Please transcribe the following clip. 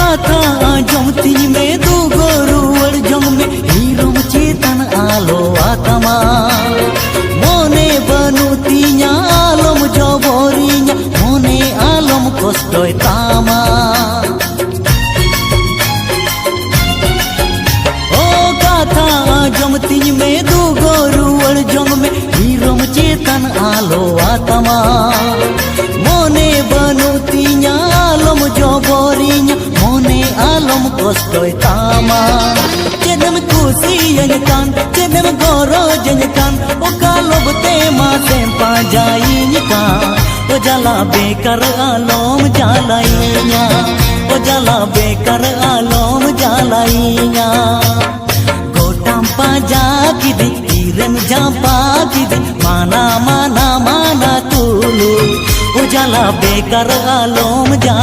कथा जमती में दुगो रुवर जम में हीरो चेतन आलो आत्मा मोने बनुतिया आलम जबरिया मोने आलम कष्टय तामा ओ कथा जमती में दुगो रुवर जम में हीरो चेतन आलो आत्मा मोने बनुतिया आलम जबरिया मोने आलम कष्टय तामा चेदम खुशी यनकान चेदम गोरो जनकान ओ कालोबते मासे पाजाइनिका ओ जाला बेकर आलम जालाइया ओ जाला बेकर आलम जालाइया गोटाम पाजा किदि तीरन जापा किदि माना माना माना तुलु ओ जाला बेकर आलम जा